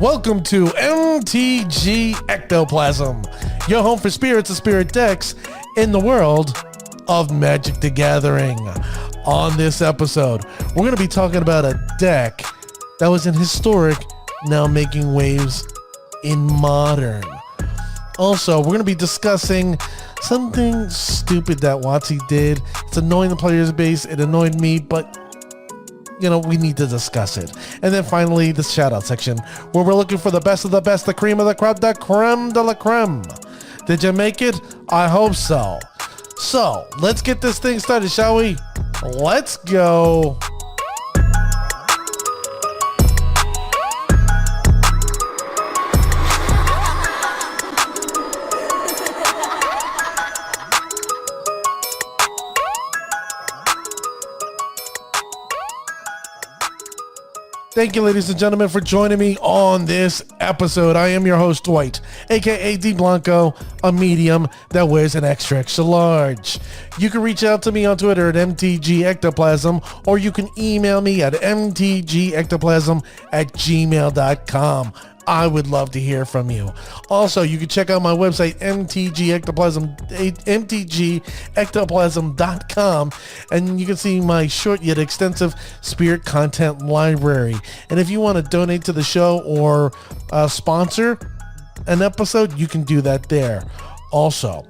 Welcome to MTG Ectoplasm, your home for spirits and spirit decks in the world of Magic the Gathering. On this episode, we're going to be talking about a deck that was in historic, now making waves in modern. Also, we're going to be discussing something stupid that WoTC did. It's annoying the player's base. It annoyed me, but you know, we need to discuss it. And then finally, the shout out section where we're looking for the best of the best, the cream of the crop, the creme de la creme. Did you make it? I hope so. So let's get this thing started, shall we? Let's go. Thank you, ladies and gentlemen, for joining me on this episode. I am your host, Dwight, aka D Blanco, a medium that wears an extra large. You can reach out to me on Twitter at MTG Ectoplasm, or you can email me at mtgectoplasm@gmail.com. I would love to hear from you. Also, you can check out my website, mtgectoplasm.com, and you can see my short yet extensive spirit content library. And if you want to donate to the show or sponsor an episode, you can do that there. Also,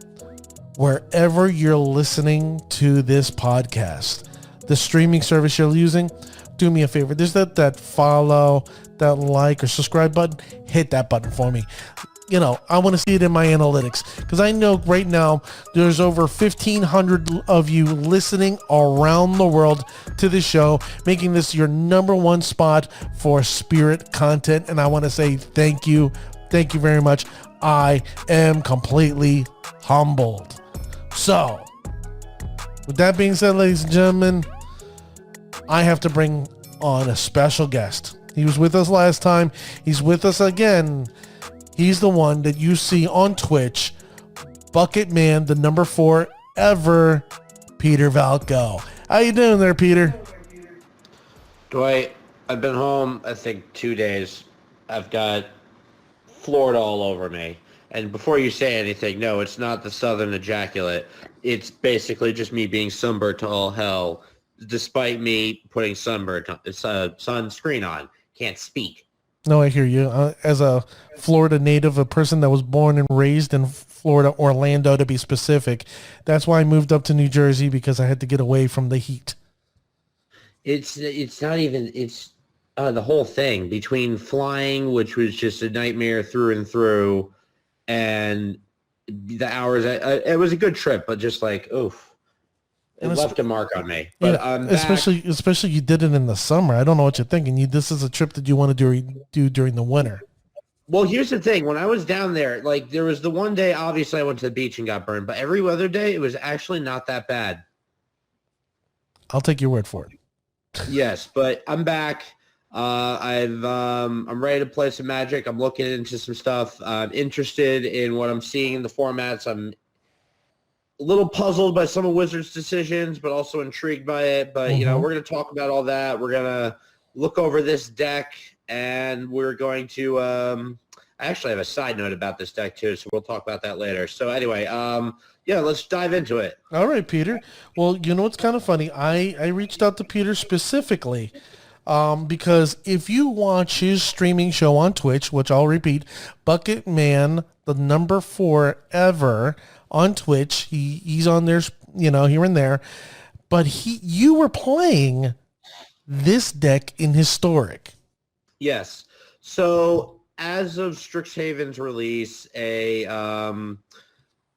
wherever you're listening to this podcast, the streaming service you're using, do me a favor. There's that follow, that like or subscribe button. Hit that button for me. You know, I want to see it in my analytics because I know right now there's over 1,500 of you listening around the world to the show, making this your number one spot for spirit content. And I want to say thank you. Thank you very much. I am completely humbled. So, with that being said, ladies and gentlemen, I have to bring on a special guest. He was with us last time. He's with us again. He's the one that you see on Twitch, Bucket Man, the number 4 ever, Peter Valko. How you doing there, Peter? Dwight, I've been home, I think, 2 days. I've got Florida all over me. And before you say anything, no, it's not the southern ejaculate. It's basically just me being sunburned to all hell, despite me putting sunscreen on. Can't speak. No, I hear you. As a Florida native, a person that was born and raised in Florida, Orlando to be specific, that's why I moved up to New Jersey, because I had to get away from the heat. It's not even, it's the whole thing between flying, which was just a nightmare through and through, and the hours. It was a good trip, but just like, oof. It left a mark on me. But yeah, especially you did it in the summer. I don't know what you're thinking. This is a trip that you want to do during the winter. Well, here's the thing. When I was down there, like, there was the one day, obviously I went to the beach and got burned, but every other day it was actually not that bad. I'll take your word for it. Yes, but I'm back. I'm ready to play some Magic. I'm looking into some stuff. I'm interested in what I'm seeing in the formats. I'm a little puzzled by some of Wizards' decisions, but also intrigued by it. But, you know, we're going to talk about all that. We're going to look over this deck, and we're going to I actually have a side note about this deck, too, so we'll talk about that later. So, anyway, yeah, let's dive into it. All right, Peter. Well, you know what's kind of funny? I reached out to Peter specifically because if you watch his streaming show on Twitch, which I'll repeat, Bucket Man, the number 4 ever, on Twitch. He's on there, you know, here and there. But you were playing this deck in Historic. Yes. So as of Strixhaven's release, a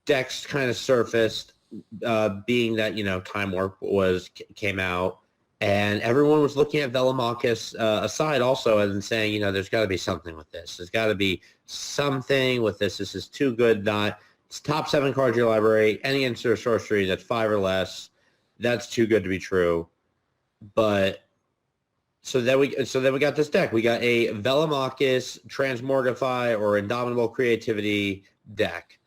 deck's kind of surfaced, being that, you know, Time Warp came out, and everyone was looking at Velomachus aside also and saying, you know, there's got to be something with this. There's got to be something with this. This is too good not. It's top 7 cards in your library. Any instant sorcery that's 5 or less, that's too good to be true. But so then we got this deck. We got a Velomachus Transmorgify or Indomitable Creativity deck.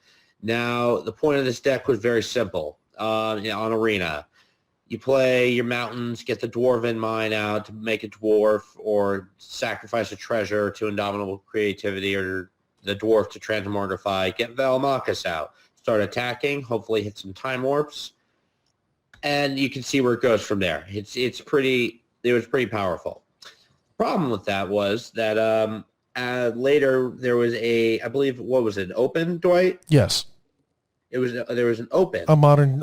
Now the point of this deck was very simple. On Arena, You play your mountains, get the Dwarven mine out to make a dwarf, or sacrifice a treasure to Indomitable Creativity or the dwarf to transmogrify. Get Velomachus out. Start attacking, hopefully hit some time warps, and you can see where it goes from there. It was pretty powerful. Problem with that was that later there was I believe, what was it, an open, Dwight? Yes. There was an open. A modern,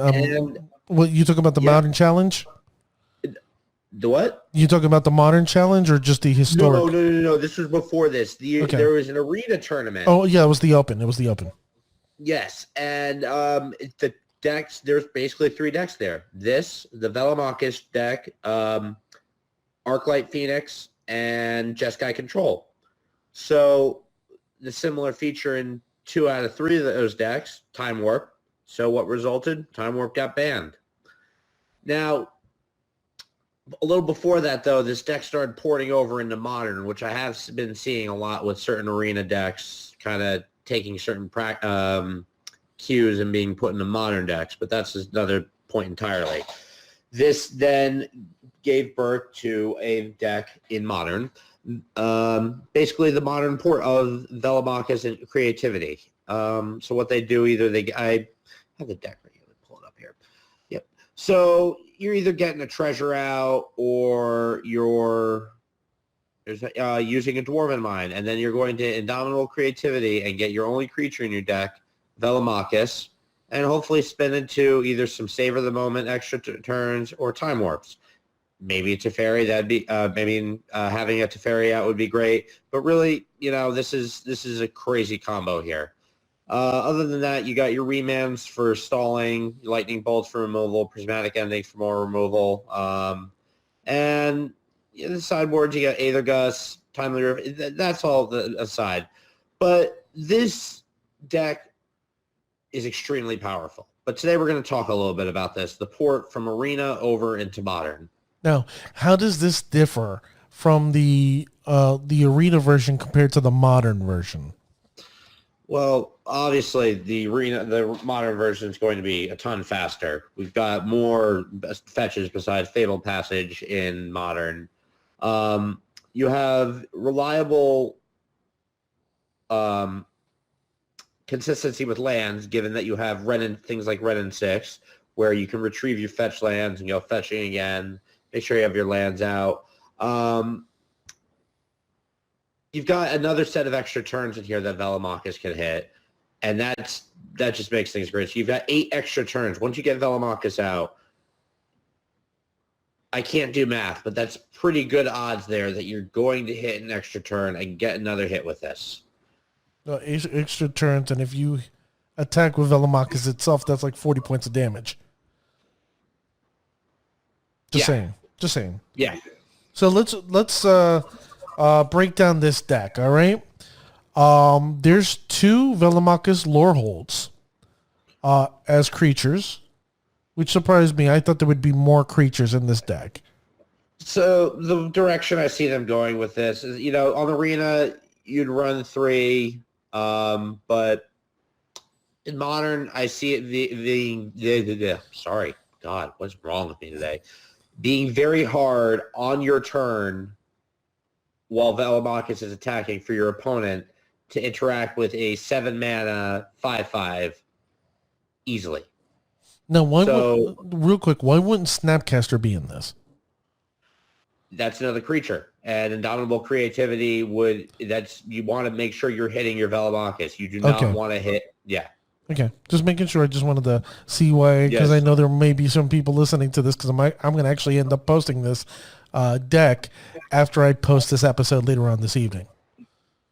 what, you talking about the modern challenge? The what? You talking about the modern challenge or just the historic? No. This was before this. There was an arena tournament. Oh yeah, it was the open. Yes, and the decks. There's basically 3 decks there. The Velomachus deck, Arclight Phoenix, and Jeskai Control. So the similar feature in 2 out of 3 of those decks, Time Warp. So what resulted? Time Warp got banned. Now, a little before that, though, this deck started porting over into Modern, which I have been seeing a lot with certain arena decks, kind of taking certain cues and being put into Modern decks, but that's another point entirely. This then gave birth to a deck in Modern, basically the modern port of Velomachus and Creativity. So what they do, I have the deck right here. Let me pull it up here. Yep. So you're either getting a treasure out or you're using a Dwarven Mine, and then you're going to Indomitable Creativity and get your only creature in your deck, Velomachus, and hopefully spin into either some Savor the Moment extra turns or Time Warps. Maybe a Teferi, that'd be having a Teferi out would be great. But really, this is a crazy combo here. Other than that, you got your remands for stalling, lightning bolts for removal, prismatic endings for more removal, and the sideboard you got Aether Gust, Timely Rift. That's all aside. But this deck is extremely powerful. But today we're going to talk a little bit about this, the port from Arena over into Modern. Now, how does this differ from the Arena version compared to the Modern version? Well, obviously, the Modern version is going to be a ton faster. We've got more fetches besides Fabled Passage in Modern. You have reliable consistency with lands, given that you have things like Ren 6, where you can retrieve your fetch lands and go fetching again. Make sure you have your lands out. You've got another set of extra turns in here that Velomachus can hit, and that just makes things great. So you've got 8 extra turns. Once you get Velomachus out, I can't do math, but that's pretty good odds there that you're going to hit an extra turn and get another hit with this. Extra turns, and if you attack with Velomachus itself, that's like 40 points of damage. Just saying. Yeah. So let's break down this deck, all right? There's 2 Velomachus Loreholds as creatures, which surprised me. I thought there would be more creatures in this deck. So the direction I see them going with this is, on Arena, you'd run 3, but in Modern, I see it sorry, God, what's wrong with me today? Being very hard on your turn while Velomachus is attacking for your opponent to interact with a 7-mana 5/5 easily. Now, real quick, why wouldn't Snapcaster be in this? That's another creature. And Indomitable Creativity you want to make sure you're hitting your Velomachus. You do not want to hit, Okay, just making sure. I just wanted to see why, because I know there may be some people listening to this, because I'm going to actually end up posting this deck after I post this episode later on this evening.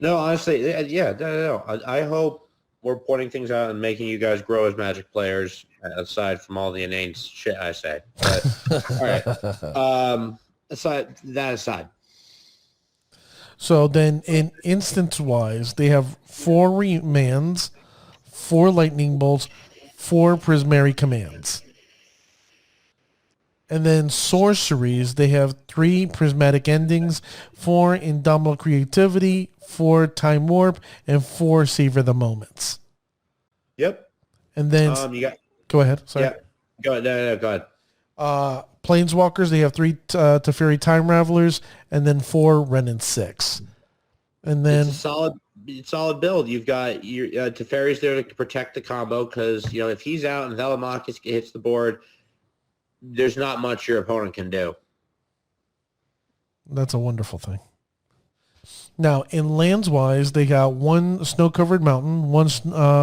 No, honestly, no. I hope we're pointing things out and making you guys grow as Magic players, aside from all the inane shit I say. But, all right. Aside. So then, in instance-wise, they have 4 remands, 4 lightning bolts, 4 prismary commands. And then sorceries, they have 3 prismatic endings, 4 Indomitable Creativity, 4 Time Warp, and 4 Savor the Moments. Yep. And then... go ahead. Sorry. Yeah. Go ahead. No, go ahead. Planeswalkers, they have 3 Teferi Time Ravelers, and then 4 Ren and 6. And then It's a solid build. You've got your Teferi's there to protect the combo because, if he's out and Velomachus hits the board, there's not much your opponent can do. that's a wonderful thing. Now, in lands-wise, they got 1 snow-covered mountain, 1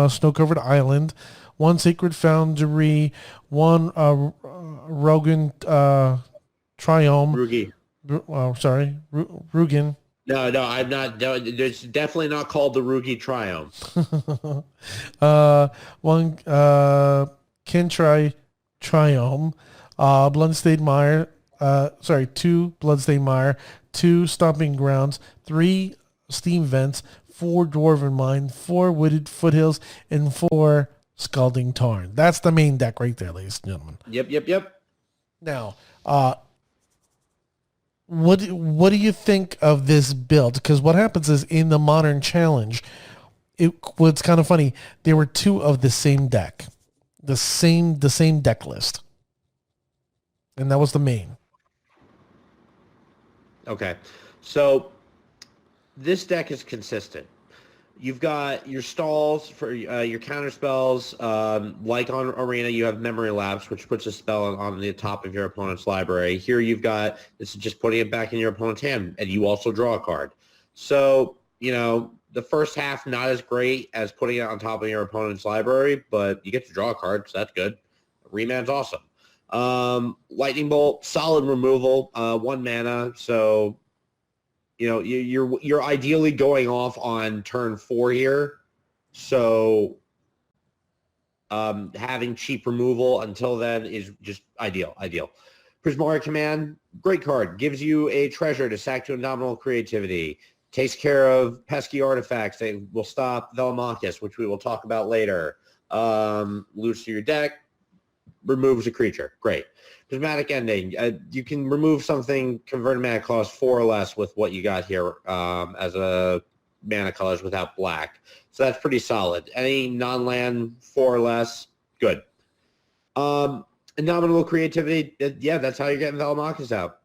snow-covered island, 1 sacred foundry, 1 Rogan Triome. Rugi. Rugen. No, I'm not. No, it's definitely not called the Rugi Triome. 1 Kentri Triome, Bloodstained Mire. 2 Bloodstained Mire, 2 Stomping Grounds, 3 Steam Vents, 4 Dwarven Mine, 4 Wooded Foothills, and 4 Scalding Tarn. That's the main deck right there, ladies and gentlemen. Yep. Now, what do you think of this build? Because what happens is in the Modern Challenge, what's kind of funny, there were 2 of the same deck, the same deck list, and that was the main. Okay, so this deck is consistent. You've got your stalls for your counter spells. Like on Arena, you have Memory Lapse, which puts a spell on the top of your opponent's library. Here you've got, this is just putting it back in your opponent's hand, and you also draw a card. So, the first half, not as great as putting it on top of your opponent's library, but you get to draw a card, so that's good. Remand's awesome. Lightning Bolt, solid removal, 1 mana. So, you're ideally going off on turn 4 here. So, having cheap removal until then is just ideal. Prismari Command, great card. Gives you a treasure to sack to Indomitable Creativity. Takes care of pesky artifacts. They will stop Velomachus, which we will talk about later. Loose to your deck. Removes a creature. Great. Prismatic Ending. You can remove something, convert a mana cost 4 or less with what you got here as a mana colors without black. So that's pretty solid. Any non-land 4 or less, good. Indomitable Creativity, that's how you're getting Velomachus out.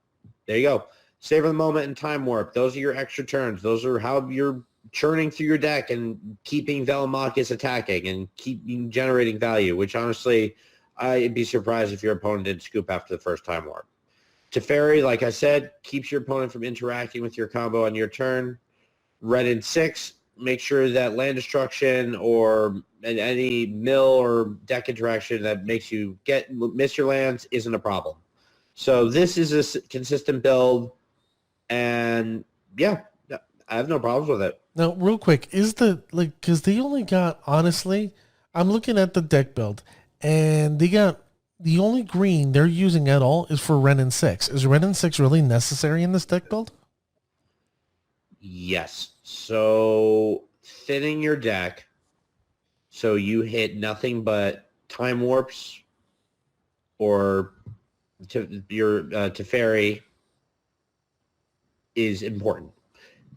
There you go. Savor the Moment and Time Warp. Those are your extra turns. Those are how you're churning through your deck and keeping Velomachus attacking and keeping generating value, which honestly, I'd be surprised if your opponent didn't scoop after the first Time Warp. Teferi, like I said, keeps your opponent from interacting with your combo on your turn. Red and 6, make sure that land destruction or any mill or deck interaction that makes you miss your lands isn't a problem. So this is a consistent build, and I have no problems with it. Now, real quick, because they only got, honestly, I'm looking at the deck build, and they got, the only green they're using at all is for Ren and 6. Is Ren and 6 really necessary in this deck build? Yes. So thinning your deck so you hit nothing but Time Warps or your Teferi is important.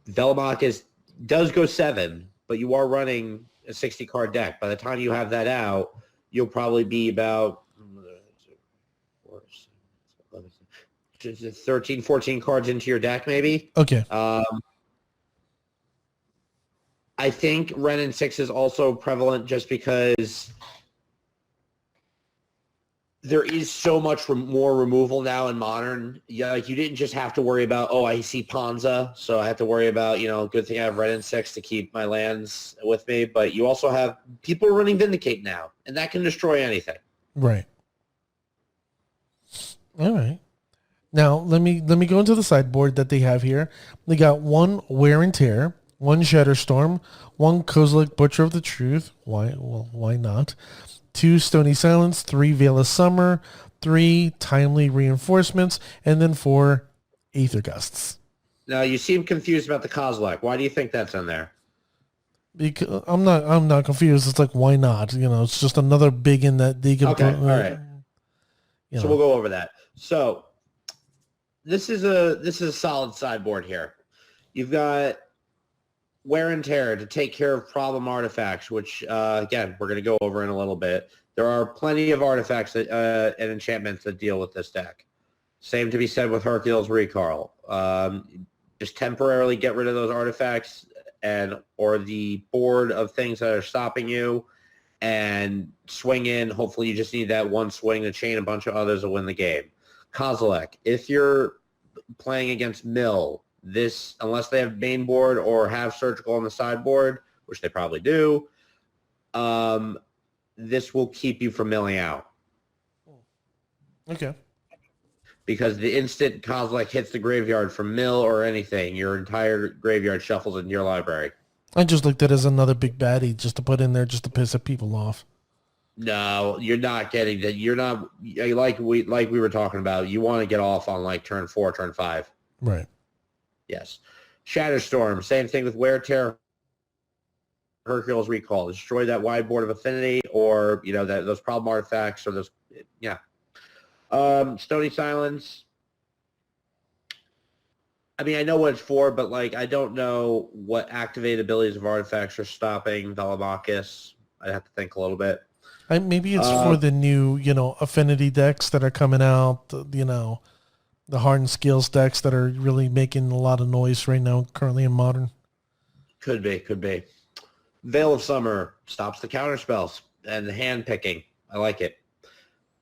Velomachus does go 7, but you are running a 60-card deck. By the time you have that out, you'll probably be about 13, 14 cards into your deck, maybe. Okay. I think Ren and 6 is also prevalent just because there is so much more removal now in Modern. Yeah, like you didn't just have to worry about, I see Ponza, so I have to worry about, good thing I have Ren and 6 to keep my lands with me. But you also have people running Vindicate now, and that can destroy anything. Right. All right. Now let me go into the sideboard that they have here. They got 1 Wear and Tear, 1 Shatterstorm, 1 Kozilek Butcher of the Truth. Why not? 2 Stony Silence, 3 Veil of Summer, 3 Timely Reinforcements, and then 4 Aether Gusts. Now you seem confused about the Kozilek. Why do you think that's in there? Because I'm not confused. It's like, why not? It's just another big in that they can. Okay, all right. So we'll go over that. So this is a solid sideboard here. You've got wear and tear to take care of problem artifacts, which, again, we're going to go over in a little bit. There are plenty of artifacts that, and enchantments that deal with this deck. Same to be said with Hercules Recall. Just temporarily get rid of those artifacts or the board of things that are stopping you and swing in. Hopefully you just need that one swing to chain a bunch of others to win the game. Kozilek, if you're playing against Mill, this, unless they have main board or have surgical on the sideboard, which they probably do, this will keep you from milling out. Okay. Because the instant Kozilek hits the graveyard from mill or anything, your entire graveyard shuffles into your library. I just looked at it as another big baddie just to put in there just to piss people off. No, you're not getting that. You're not like we were talking about. You want to get off on like turn 4, turn 5. Right. Yes. Shatterstorm, same thing with Wear Tear, Hercules Recall. Destroy that wide board of affinity or, those problem artifacts or those, yeah. Stony Silence. I mean, I know what it's for, but I don't know what activate abilities of artifacts are stopping Velomachus. I'd have to think a little bit. Maybe it's for the new, affinity decks that are coming out, the hardened skills decks that are really making a lot of noise right now, currently in Modern. Could be. Veil of Summer stops the counter spells and the hand picking. I like it.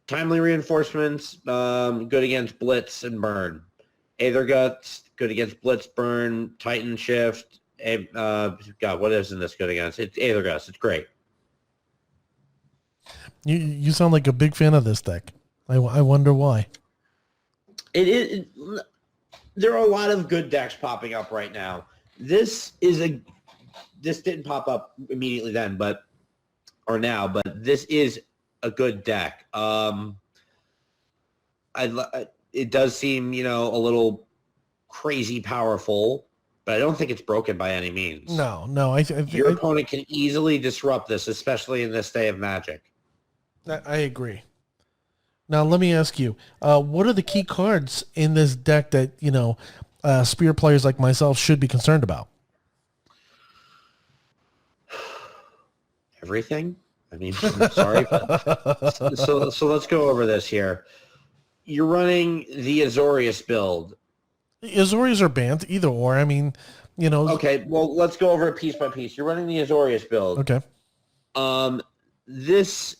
Timely Reinforcements, good against Blitz and Burn. Aether Guts, good against Blitz, Burn, Titan Shift. God, what isn't this good against? It's Aether Guts. It's great. You sound like a big fan of this deck. I wonder why. There are a lot of good decks popping up right now. This didn't pop up immediately then, but this is a good deck. It does seem, a little crazy powerful, but I don't think it's broken by any means. No. Your opponent can easily disrupt this, especially in this day of Magic. I agree. Now, let me ask you, what are the key cards in this deck that, Spear players like myself should be concerned about? Everything? I mean, I'm sorry. So let's go over this here. You're running the Azorius build. Azorius are banned, either or. I mean, Okay, well, let's go over it piece by piece. You're running the Azorius build. Okay. This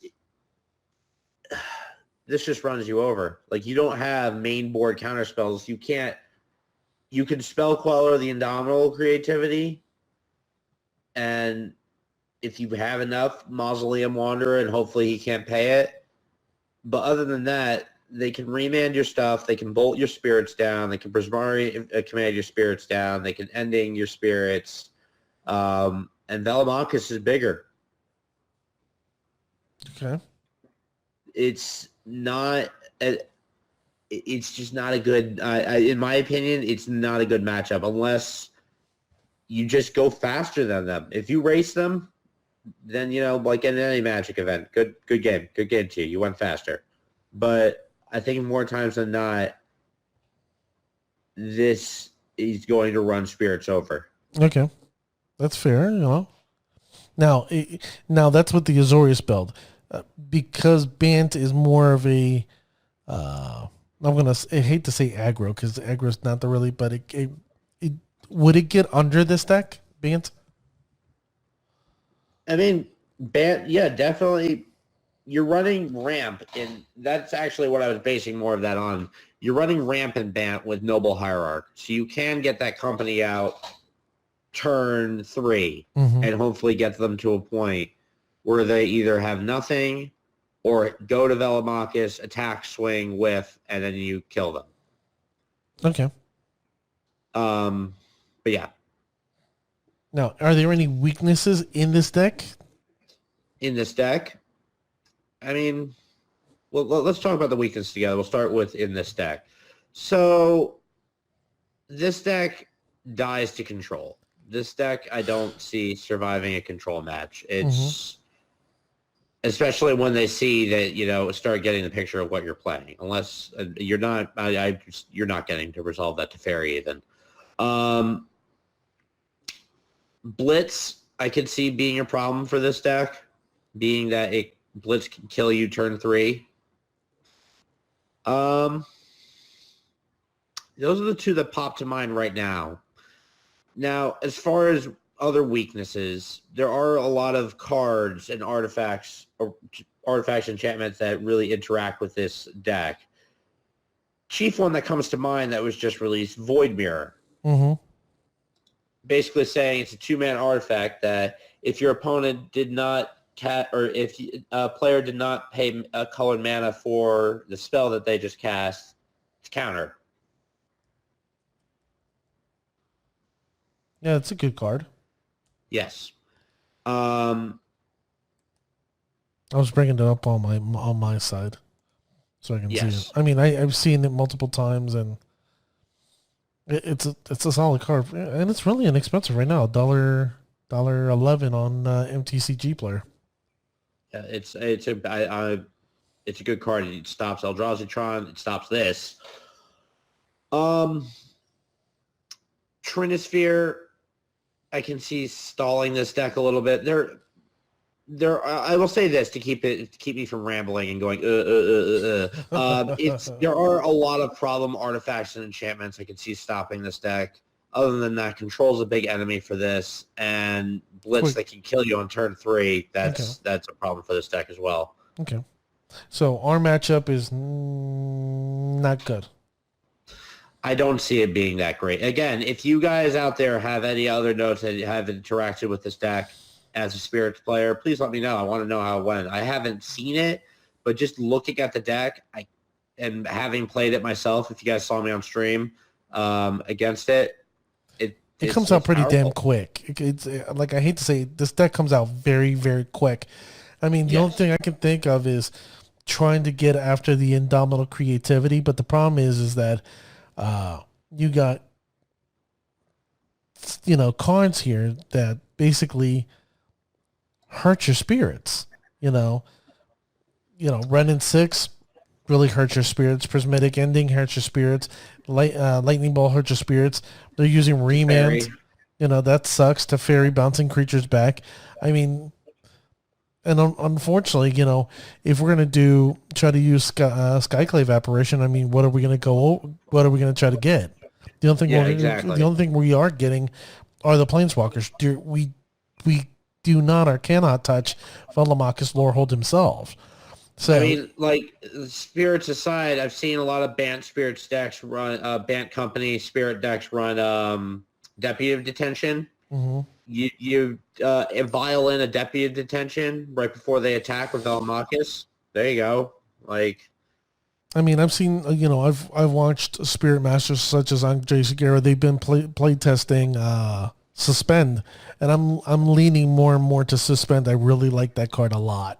just runs you over. You don't have main board counter spells. You can spell Queller the Indomitable Creativity, and if you have enough, Mausoleum Wanderer, and hopefully he can't pay it. But other than that, they can remand your stuff. They can bolt your spirits down. They can Prismari command your spirits down. They can ending your spirits. And Velomachus is bigger. Okay. It's just not a good, in my opinion, it's not a good matchup unless you just go faster than them. If you race them, then, like in any Magic event, good game to you. You went faster. But I think more times than not, this is going to run spirits over. Okay. That's fair, Now that's with the Azorius build. Because Bant is more of a, I hate to say aggro, because aggro is not the really, but would it get under this deck, Bant? I mean, Bant, yeah, definitely. You're running ramp, and that's actually what I was basing more of that on. You're running ramp and Bant with Noble Hierarch, so you can get that company out turn 3 and hopefully get them to a point where they either have nothing or go to Velomachus, attack, swing, whiff, and then you kill them. Okay. But yeah. Now, are there any weaknesses in this deck? In this deck? I mean, well, let's talk about the weakness together. We'll start with in this deck. So, this deck dies to control. This deck, I don't see surviving a control match. It's, especially when they see that, start getting the picture of what you're playing. Unless you're not, you're not getting to resolve that to Teferi even. Blitz, I could see being a problem for this deck, being that Blitz can kill you turn 3. Those are the two that pop to mind right now. Now, as far as other weaknesses, there are a lot of cards and artifacts or artifacts enchantments that really interact with this deck. Chief one that comes to mind that was just released, Void Mirror. Mm-hmm. Basically saying it's a 2-man artifact that if your opponent did not or if a player did not pay a colored mana for the spell that they just cast, it's countered. Yeah, it's a good card. Yes. I was bringing it up on my side, so I can see it. I mean, I've seen it multiple times, and it's a solid card, and it's really inexpensive right now. $1.11 on MTCG Player. Yeah, it's a good card. It stops Eldrazi-tron. It stops this. Trinisphere, I can see stalling this deck a little bit. I will say this to keep me from rambling and going. There are a lot of problem artifacts and enchantments I can see stopping this deck. Other than that, Control's a big enemy for this, and Blitz that can kill you on turn 3. That's a problem for this deck as well. Okay, so our matchup is not good. I don't see it being that great. Again, if you guys out there have any other notes that have interacted with this deck as a Spirits player, please let me know. I want to know how it went. I haven't seen it, but just looking at the deck, and having played it myself, if you guys saw me on stream against it, it comes out pretty damn quick. It's like, I hate to say it, this deck comes out very, very quick. I mean, the only thing I can think of is trying to get after the Indomitable Creativity, but the problem is that you got, cards here that basically hurt your spirits. Ren and 6 really hurt your spirits. Prismatic Ending hurts your spirits. Lightning Ball hurts your spirits. They're using Remand. That sucks. Teferi bouncing creatures back. I mean, and unfortunately, if we're going to try to use Skyclave Apparition, I mean, what are we going to try to get? The only thing we are getting are the Planeswalkers. We do not or cannot touch Velomachus Lorehold himself. So, I mean, like, spirits aside, I've seen a lot of Bant Spirits decks run, Bant Company Spirit decks run Deputy of Detention. Mm-hmm. You vial in a Deputy of Detention right before they attack with Velomachus. There you go. Like, I mean, I've seen, I've watched Spirit Masters such as Andre Segura. They've been play testing Suspend, and I'm leaning more and more to Suspend. I really like that card a lot.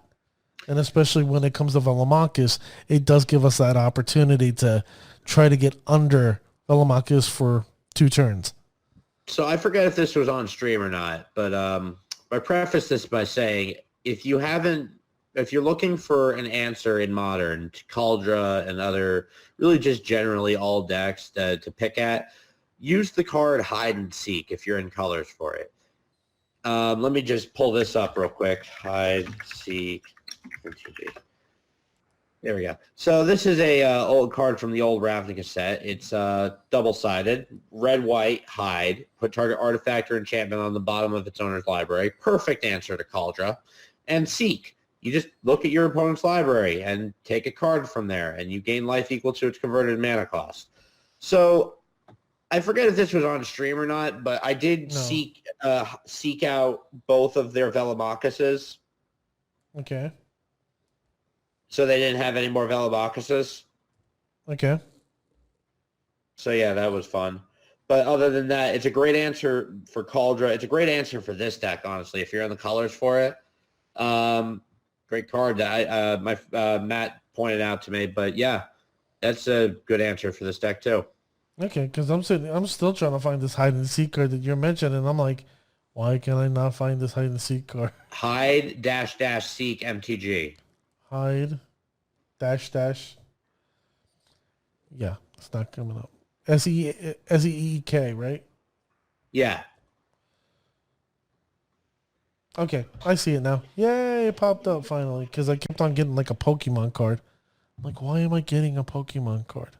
And especially when it comes to Velomachus, it does give us that opportunity to try to get under Velomachus for 2 turns. So I forget if this was on stream or not, but I preface this by saying if you're looking for an answer in Modern to Kaldra and other, really just generally all decks to pick at, use the card Hide and Seek if you're in colors for it. Let me just pull this up real quick. Hide, Seek. There we go. So this is a old card from the old Ravnica set. It's double-sided, red-white, hide. Put target artifact or enchantment on the bottom of its owner's library. Perfect answer to Kaldra. And Seek. You just look at your opponent's library and take a card from there, and you gain life equal to its converted mana cost. So I forget if this was on stream or not, but I did seek out both of their Velomachuses. Okay. So they didn't have any more Velomachuses. Okay. So yeah, that was fun. But other than that, it's a great answer for Kaldra. It's a great answer for this deck, honestly, if you're in the colors for it. Great card that Matt pointed out to me. But yeah, that's a good answer for this deck too. Okay, because I'm still trying to find this hide and seek card that you're mentioning, and I'm like, why can I not find this hide and seek card? Hide -- seek MTG. Hide -- yeah, it's not coming up. SEEK, right? Yeah. Okay, I see it now. Yay, it popped up finally because I kept on getting like a Pokemon card. I'm like, why am I getting a Pokemon card?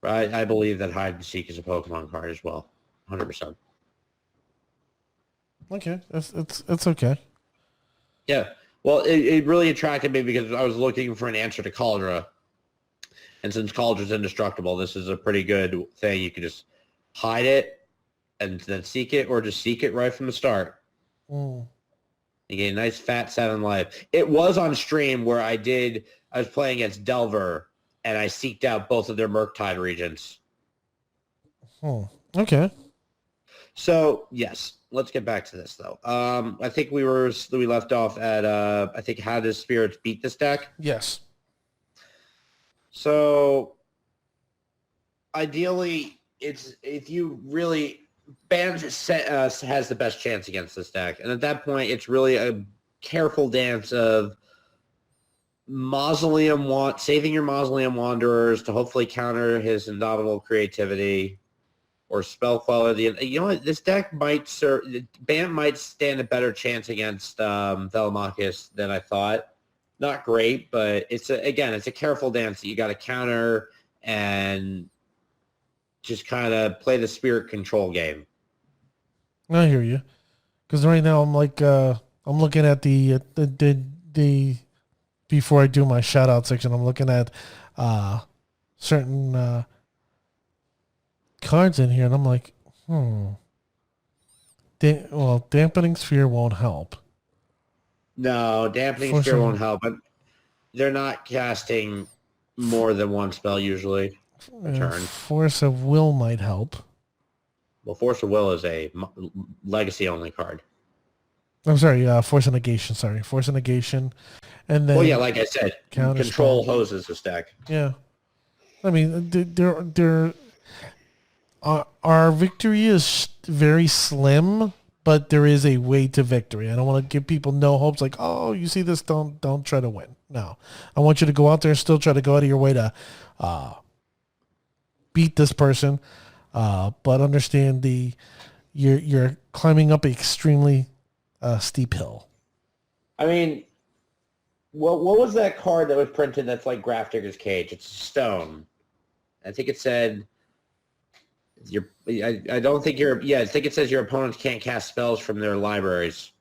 I believe that hide and seek is a Pokemon card as well, 100%. Okay, it's okay. Yeah. Well, it really attracted me because I was looking for an answer to Cauldra. And since Caldra's indestructible, this is a pretty good thing. You can just hide it and then seek it, or just seek it right from the start. Mm. You get a nice fat 7 life. It was on stream where I was playing against Delver, and I seeked out both of their Murktide regions. Okay. So, yes, let's get back to this, though. I think we left off at, I think, how does Spirits beat this deck? Yes. So, ideally, if you really... Band has the best chance against this deck. And at that point, it's really a careful dance of saving your Mausoleum Wanderers to hopefully counter his Indomitable Creativity, or Spell Queller. You know what? This deck Band might stand a better chance against Velomachus than I thought. Not great, but it's a careful dance that you got to counter and just kind of play the spirit control game. I hear you. Because right now I'm like, I'm looking at the before I do my shout out section, I'm looking at certain cards in here, and I'm like, Dampening Sphere won't help. No, Dampening Sphere won't help, but they're not casting more than one spell usually a turn. Force of Will might help. Well, Force of Will is a legacy-only card. I'm sorry, Force of Negation. Sorry, Force of Negation. And then, well, yeah, like I said, Control hoses this deck. Yeah. I mean, our victory is very slim, but there is a way to victory. I don't want to give people no hopes like, oh, you see this, don't try to win. No. I want you to go out there and still try to go out of your way to beat this person. But understand you're climbing up an extremely steep hill. I mean, what was that card that was printed that's like Grafdigger's Cage? It's stone. I think it said I don't think I think it says your opponents can't cast spells from their libraries.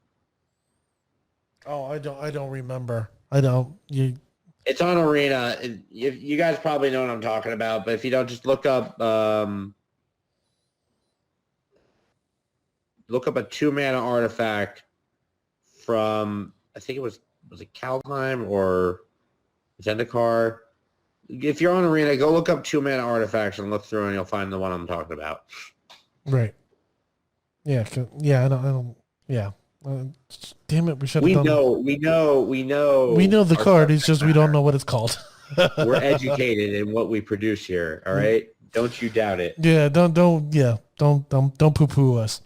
Oh, I don't remember. I don't. It's on Arena. You guys probably know what I'm talking about, but if you don't, just look up a 2-mana artifact from, I think was it Kaldheim or Zendikar? If you're on Arena, go look up 2-mana artifacts and look through, and you'll find the one I'm talking about. Right. Yeah. I don't. Yeah. Damn it! We should have done. We know the card. It's just we don't know what it's called. We're educated in what we produce here. All right. Don't you doubt it. Yeah. Don't poo-poo us.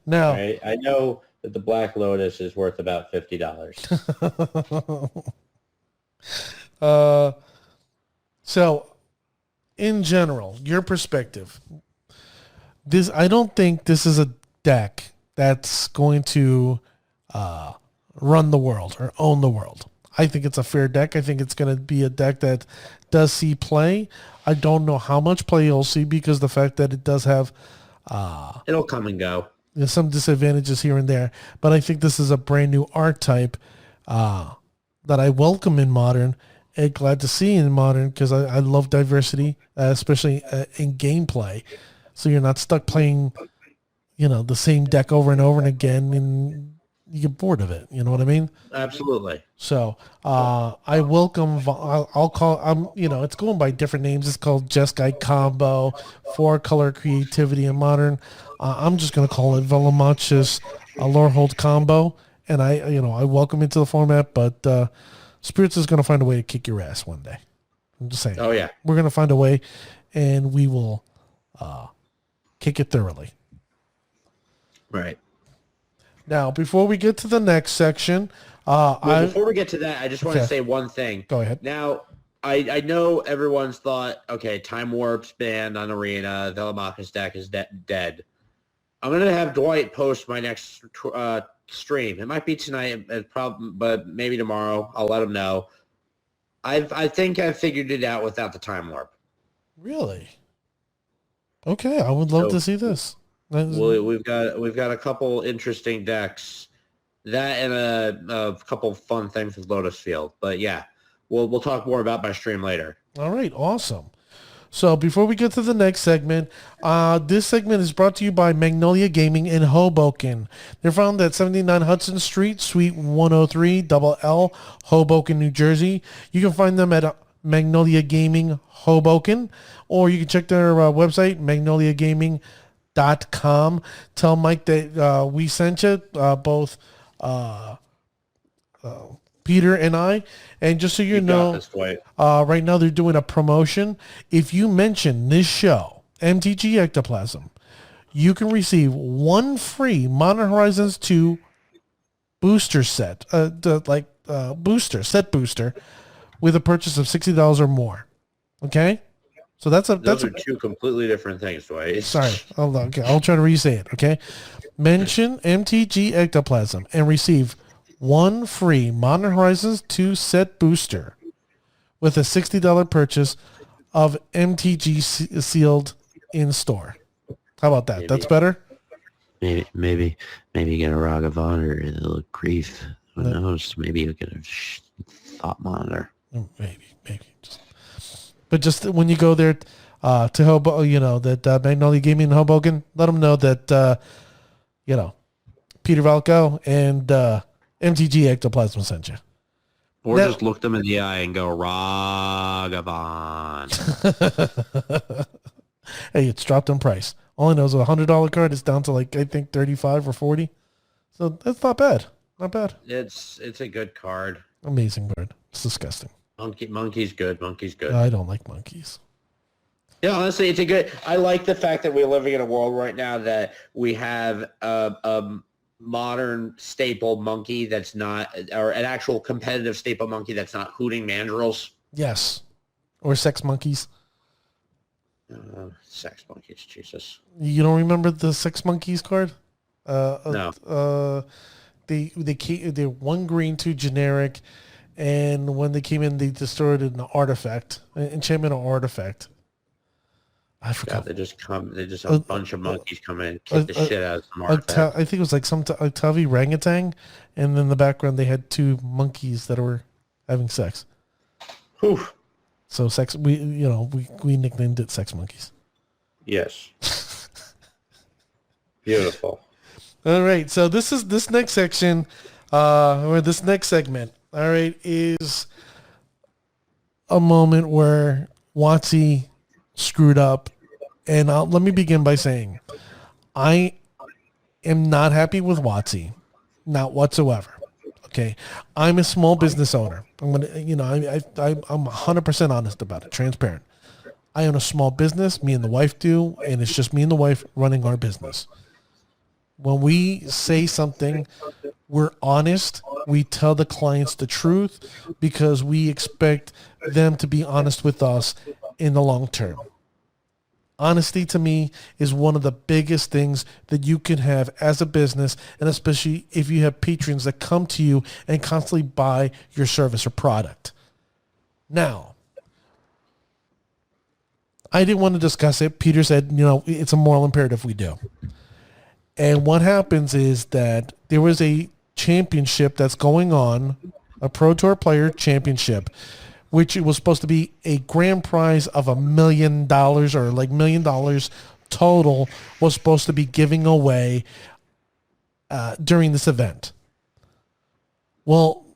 Now. Right? I know that the Black Lotus is worth about $50. So, in general, your perspective. I don't think this is a deck that's going to run the world or own the world. I think it's a fair deck. I think it's going to be a deck that does see play. I don't know how much play you'll see because the fact that it does have... it'll come and go. There's some disadvantages here and there. But I think this is a brand new archetype that I welcome in Modern and glad to see in Modern because I love diversity, especially in gameplay. So you're not stuck playing... the same deck over and over and again, and you get bored of it. You know what I mean? Absolutely. So I welcome. I'll call. It's going by different names. It's called Jeskai Combo, 4-color creativity in Modern. I'm just gonna call it Velomachus Lorehold Combo, and I welcome it to the format. But Spirits is gonna find a way to kick your ass one day. I'm just saying. Oh yeah, we're gonna find a way, and we will kick it thoroughly. Right. Now, before we get to the next section, before we get to that, I just want to say one thing. Go ahead. Now, I know everyone's thought, okay, Time Warp's banned on Arena, Velomachus deck is dead. I'm going to have Dwight post my next stream. It might be tonight, but maybe tomorrow. I'll let them know. I think I figured it out without the time warp. Really? Okay, I would love to see this. We've got a couple interesting decks, that and a couple fun things with Lotus Field. But yeah, we'll talk more about my stream later. All right, awesome. So before we get to the next segment, this segment is brought to you by Magnolia Gaming in Hoboken. They're found at 79 Hudson Street, Suite 103, Double L, Hoboken, New Jersey. You can find them at Magnolia Gaming Hoboken, or you can check their website, magnoliagaming.com. Tell Mike that we sent you, both Peter and I. And just so you know, right now they're doing a promotion. If you mention this show, MTG Ectoplasm, you can receive one free Modern Horizons 2 booster set, booster with a purchase of $60 or more. Okay? So those are two completely different things, Dwight. Sorry. Hold on. Okay, I'll try to re-say it. Okay? Mention MTG Ectoplasm and receive one free Modern Horizons 2 set booster with a $60 purchase of MTG sealed in store. How about that? That's better? Maybe get a Rog of Honor and a little grief. Who knows? Maybe you'll get a thought monitor. Maybe. Just when you go there to Hoboken, that Magnolia Gaming in Hoboken, let them know that, Peter Valko and MTG Ectoplasm sent you. Or just look them in the eye and go, Ragavan. Hey, it's dropped in price. All I know is a $100 card is down to I think 35 or 40. So that's not bad. Not bad. It's a good card. Amazing card. It's disgusting. Monkey's good. Monkey's good. I don't like monkeys. Yeah, honestly, it's a good. I like the fact that we're living in a world right now that we have a modern staple monkey that's not, or an actual competitive staple monkey that's not hooting mandrills. Yes, or sex monkeys. Sex monkeys, Jesus. You don't remember the sex monkeys card? No. They're 1 green, 2 generic, and when they came in, they destroyed an artifact, an enchantment or artifact. I forgot. God, they just a bunch of monkeys come in and kick the shit out of some artifact. I think it was like some Tavi orangutan, and in the background they had 2 monkeys that were having sex. Whew. So we nicknamed it sex monkeys. Yes. Beautiful. All right, so this next section, or this next segment, all right, is a moment where WoTC screwed up, and let me begin by saying I am not happy with WoTC, not whatsoever. Okay, I'm a small business owner. I'm 100% honest about it, transparent. I own a small business. Me and the wife do, and it's just me and the wife running our business. When we say something, we're honest. We tell the clients the truth because we expect them to be honest with us in the long term. Honesty to me is one of the biggest things that you can have as a business, and especially if you have patrons that come to you and constantly buy your service or product. Now, I didn't want to discuss it. Peter said, it's a moral imperative we do. And what happens is that there was a championship that's going on, a Pro Tour Player Championship, which it was supposed to be a grand prize of $1 million or $1 million total was supposed to be giving away during this event. Well,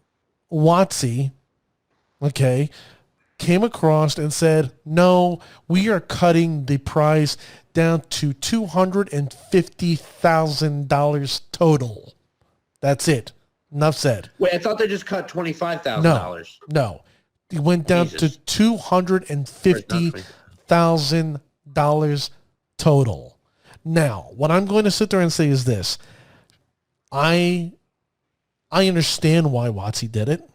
WoTC, came across and said, no, we are cutting the prize down to $250,000 total. That's it. Enough said. Wait, I thought they just cut $25,000. No. It went down to $250,000 total. Now, what I'm going to sit there and say is this. I understand why WoTC did it.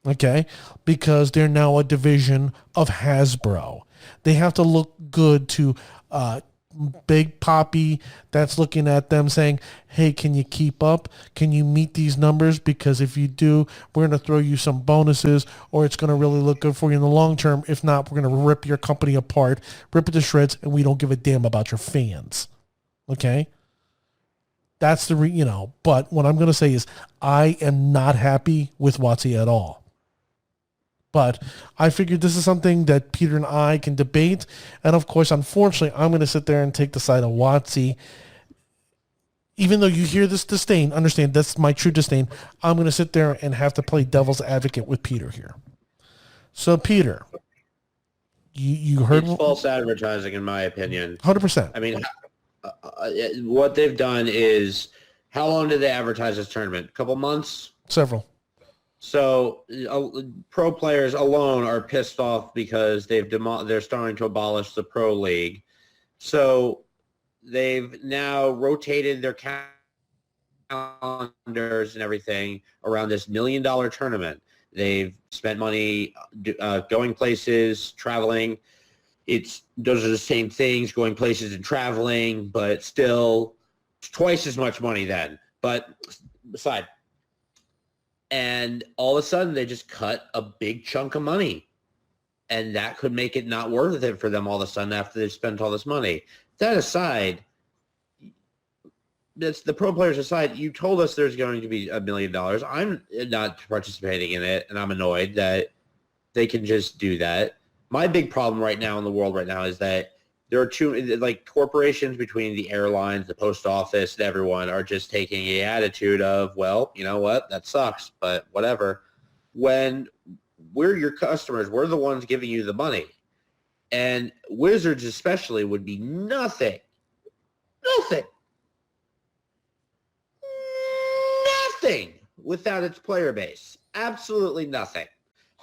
Okay? Because they're now a division of Hasbro. They have to look good to big poppy that's looking at them saying, hey, can you keep up? Can you meet these numbers? Because if you do, we're going to throw you some bonuses, or it's going to really look good for you in the long term. If not, we're going to rip your company apart, rip it to shreds, and we don't give a damn about your fans. Okay? That's but what I'm going to say is I am not happy with WoTC at all. But I figured this is something that Peter and I can debate. And of course, unfortunately, I'm going to sit there and take the side of WoTC. Even though you hear this disdain, understand that's my true disdain. I'm going to sit there and have to play devil's advocate with Peter here. So, Peter, you heard... It's false advertising, in my opinion. 100%. I mean, what they've done is, how long did they advertise this tournament? A couple months? Several. So pro players alone are pissed off because they're starting to abolish the pro league. So they've now rotated their calendars and everything around this $1 million tournament. They've spent money going places, traveling. Those are the same things, going places and traveling, but still twice as much money then. But aside. And all of a sudden, they just cut a big chunk of money. And that could make it not worth it for them all of a sudden after they've spent all this money. That aside, that's the pro players aside, you told us there's going to be $1 million. I'm not participating in it, and I'm annoyed that they can just do that. My big problem right now in the world right now is that there are corporations between the airlines, the post office, and everyone are just taking an attitude of, well, you know what, that sucks, but whatever. When we're your customers, we're the ones giving you the money. And Wizards especially would be nothing without its player base. Absolutely nothing.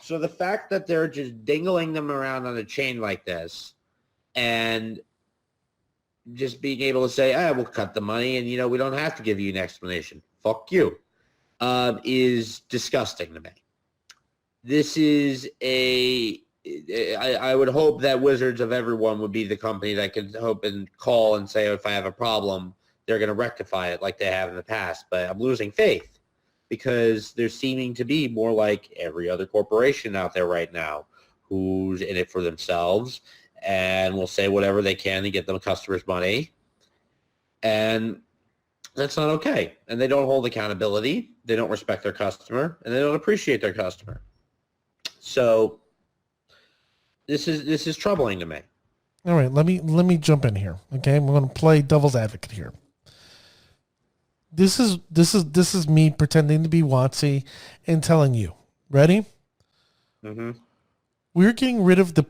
So the fact that they're just dingling them around on a chain like this, and just being able to say, we'll cut the money and, we don't have to give you an explanation. Fuck you. Is disgusting to me. This is I would hope that Wizards of everyone would be the company that can hope and call and say, if I have a problem, they're going to rectify it like they have in the past. But I'm losing faith because they're seeming to be more like every other corporation out there right now who's in it for themselves and will say whatever they can to get them customers' money. And that's not okay. And they don't hold accountability. They don't respect their customer, and they don't appreciate their customer. So this is troubling to me. All right, let me jump in here. Okay, I'm going to play devil's advocate here. This is me pretending to be WoTC and telling you. Ready? Mm-hmm. We're getting rid of the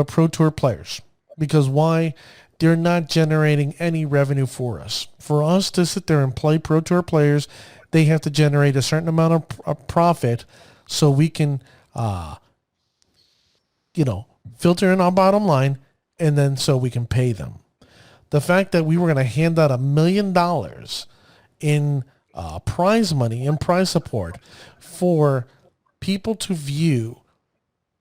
Pro Tour players because why? They're not generating any revenue for us. For us to sit there and play Pro Tour players, they have to generate a certain amount of profit so we can, filter in our bottom line, and then so we can pay them. The fact that we were going to hand out $1 million in prize money and prize support for people to view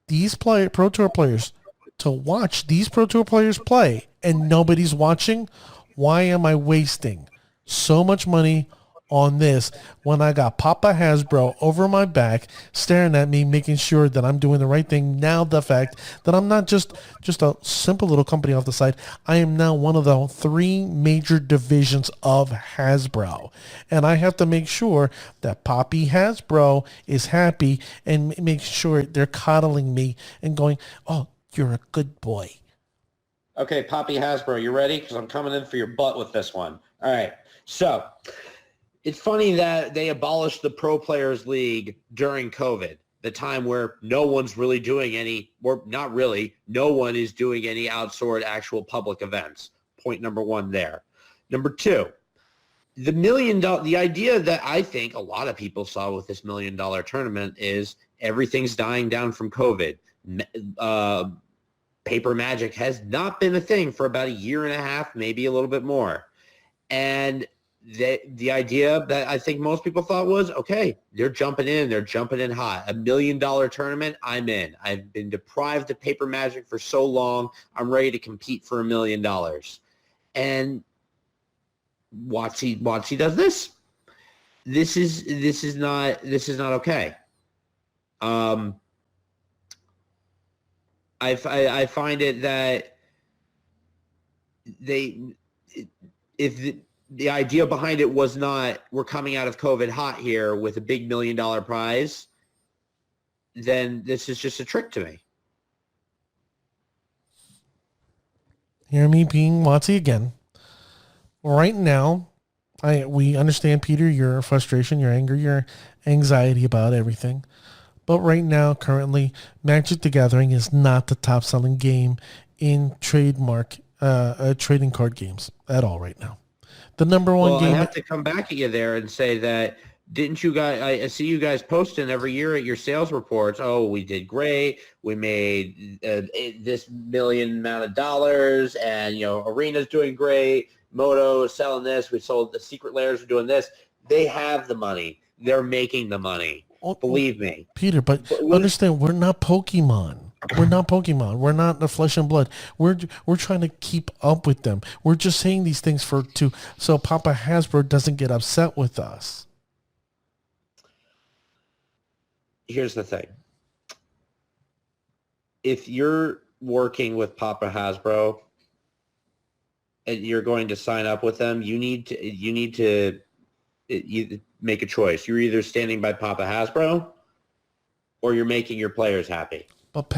these Pro Tour players, to watch these Pro Tour players play, and nobody's watching, why am I wasting so much money on this when I got Papa Hasbro over my back staring at me, making sure that I'm doing the right thing? Now the fact that I'm not just a simple little company off the side, I am now one of the 3 major divisions of Hasbro, and I have to make sure that Poppy Hasbro is happy and make sure they're coddling me and going, oh, you're a good boy. Okay, Poppy Hasbro, you ready? Because I'm coming in for your butt with this one. All right, so it's funny that they abolished the Pro Players League during COVID, the time where no one's really doing any, or not really, no one is doing any outsourced actual public events. Point number 1 there. Number 2, the $1 million, the idea that I think a lot of people saw with this $1 million tournament is everything's dying down from COVID. Paper Magic has not been a thing for about 1.5 years, maybe a little bit more. And the idea that I think most people thought was, okay, they're jumping in hot. $1 million tournament, I'm in. I've been deprived of Paper Magic for so long, I'm ready to compete for $1 million. And WoTC does this. This is not okay. I find it that if the idea behind it was not we're coming out of COVID hot here with a big $1 million prize, then this is just a trick to me. Hear me being WoTC again. Right now, we understand, Peter, your frustration, your anger, your anxiety about everything. But right now, currently, Magic the Gathering is not the top-selling game in trading card games at all right now. The number one game... I have to come back at you there and say that, didn't you guys... I see you guys posting every year at your sales reports, oh, we did great, we made this million amount of dollars, and, Arena's doing great, Moto is selling this, we sold the Secret Lairs, are doing this. They have the money. They're making the money. Believe me. But Peter, understand, we're not Pokemon. We're not Pokemon. We're not the flesh and blood. We're trying to keep up with them. We're just saying these things so Papa Hasbro doesn't get upset with us. Here's the thing. If you're working with Papa Hasbro and you're going to sign up with them, you need to make a choice. You're either standing by Papa Hasbro or you're making your players happy. But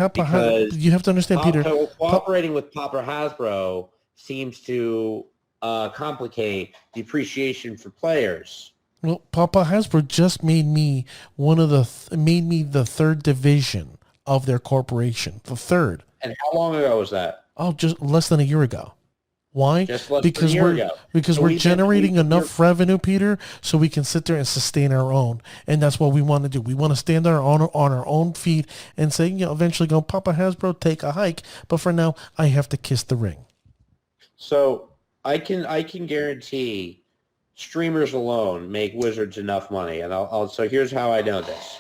you have to understand, Peter. Cooperating with Papa Hasbro seems to complicate the appreciation for players. Well, Papa Hasbro just made me the third division of their corporation. The third. And how long ago was that? Oh, just less than a year ago. Why? Because we're generating enough revenue, Peter, so we can sit there and sustain our own. And that's what we want to do. We want to stand on our own feet and say, eventually go, Papa Hasbro, take a hike. But for now, I have to kiss the ring. So I can guarantee streamers alone make Wizards enough money. And so here's how I know this.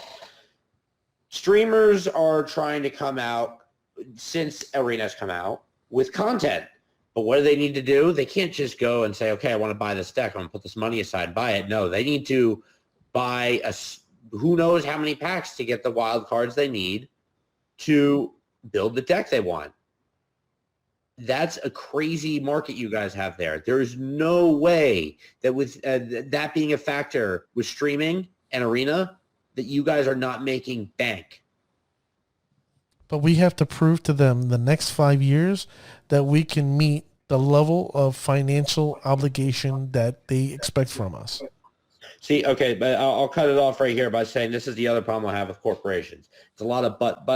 Streamers are trying to come out, since Arena's come out, with content. But what do they need to do? They can't just go and say, okay, I want to buy this deck. I'm going to put this money aside and buy it. No, they need to buy who knows how many packs to get the wild cards they need to build the deck they want. That's a crazy market you guys have there. There's no way that with that being a factor with streaming and Arena, that you guys are not making bank. But we have to prove to them the next 5 years that we can meet the level of financial obligation that they expect from us. See, okay, but I'll cut it off right here by saying this is the other problem I have with corporations. It's a lot of but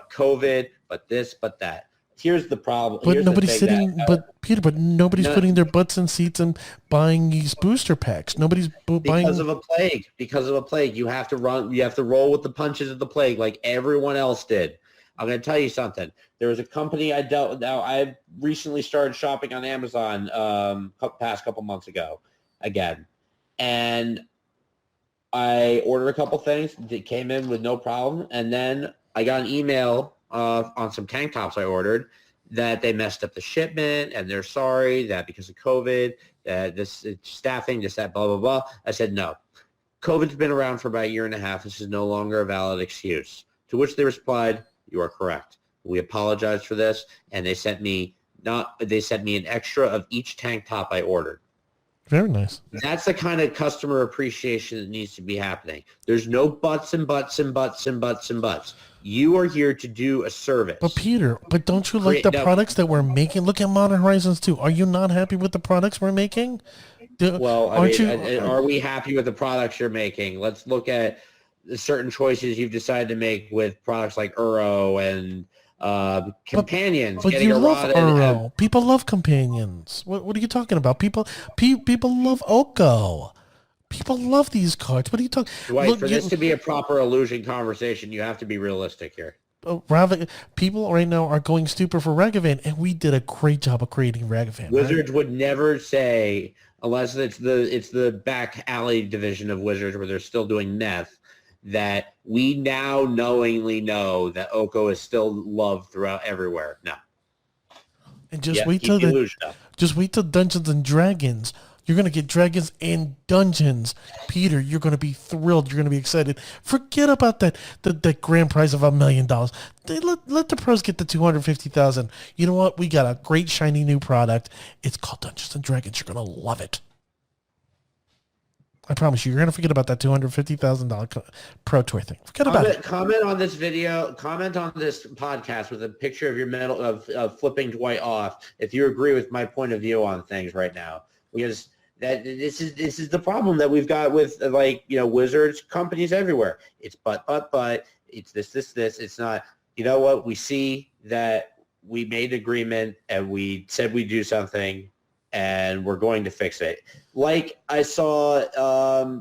COVID, but this, but that. Here's the problem. But nobody's nobody's putting their butts in seats and buying these booster packs. Nobody's buying because of a plague. Because of a plague, you have to roll with the punches of the plague like everyone else did. I'm going to tell you something. There was a company I dealt with. Now, I recently started shopping on Amazon past couple months ago again. And I ordered a couple things that came in with no problem. And then I got an email on some tank tops I ordered that they messed up the shipment and they're sorry that because of COVID, that this staffing, this, that, blah, blah, blah. I said, no. COVID's been around for about a year and a half. This is no longer a valid excuse. To which they replied, you are correct. We apologize for this. And they sent me an extra of each tank top I ordered. Very nice. That's the kind of customer appreciation that needs to be happening. There's no buts and buts and buts and buts and buts. You are here to do a service. But Peter, don't you like the products that we're making? Look at Modern Horizons 2. Are you not happy with the products we're making? Are we happy with the products you're making? Let's look at the certain choices you've decided to make with products like Uro and companions. But you love Uro. People love companions. What are you talking about? People love Oko. People love these cards. What are you talking? Dwight, for this to be a proper illusion conversation, you have to be realistic here. People right now are going stupid for Ragavan, and we did a great job of creating Ragavan. Wizards would never say, unless it's the back alley division of Wizards where they're still doing meth, that we now knowingly know that Oko is still loved throughout everywhere. No. And just Yep, wait keep till the illusion up. just wait till Dungeons and Dragons. You're gonna get dragons and dungeons, Peter. You're gonna be thrilled. You're gonna be excited. Forget about that grand prize of $1 million. Let the pros get the 250,000. You know what? We got a great shiny new product. It's called Dungeons and Dragons. You're gonna love it. I promise you, you're gonna forget about that $250,000 Pro Tour thing. Forget about it. Comment on this video. Comment on this podcast with a picture of your medal of flipping Dwight off if you agree with my point of view on things right now. Because this is the problem that we've got with wizards companies everywhere. It's but it's this. It's not. You know what? We see that we made an agreement and we said we'd do something and we're going to fix it. Like I saw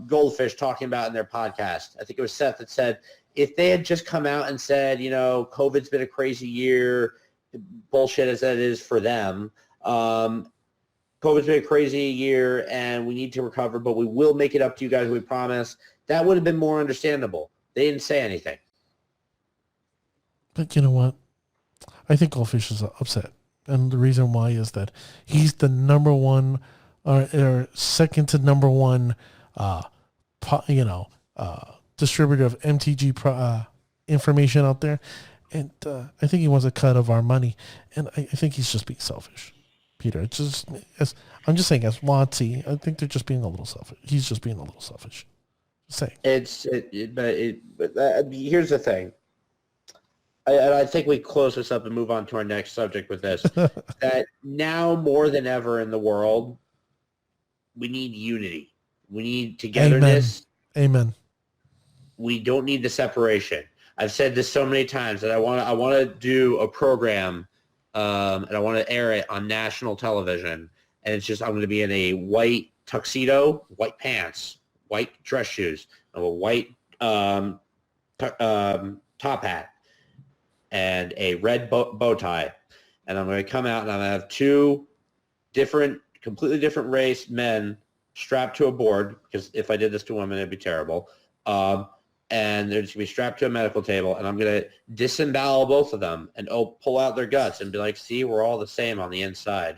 Goldfish talking about in their podcast. I think it was Seth that said if they had just come out and said, COVID's been a crazy year, bullshit as that is for them. COVID's been a crazy year and we need to recover, but we will make it up to you guys, we promise. That would have been more understandable. They didn't say anything. But you know what? I think Goldfish is upset. And the reason why is that he's the number one or second to number one, distributor of MTG information out there. And I think he wants a cut of our money. And I think he's just being selfish. Peter, I'm just saying, as WoTC, I think they're just being a little selfish. He's just being a little selfish. Just saying. But here's the thing. I think we close this up and move on to our next subject with this. That now more than ever in the world, we need unity. We need togetherness. Amen. We don't need the separation. I've said this so many times that I want to do a program. And I want to air it on national television. And it's just I'm going to be in a white tuxedo, white pants, white dress shoes, a white top hat, and a red bow tie. And I'm going to come out and I'm going to have two completely different race men strapped to a board, because if I did this to women, it'd be terrible. And they're just going to be strapped to a medical table, and I'm going to disembowel both of them and pull out their guts and be like, see, we're all the same on the inside.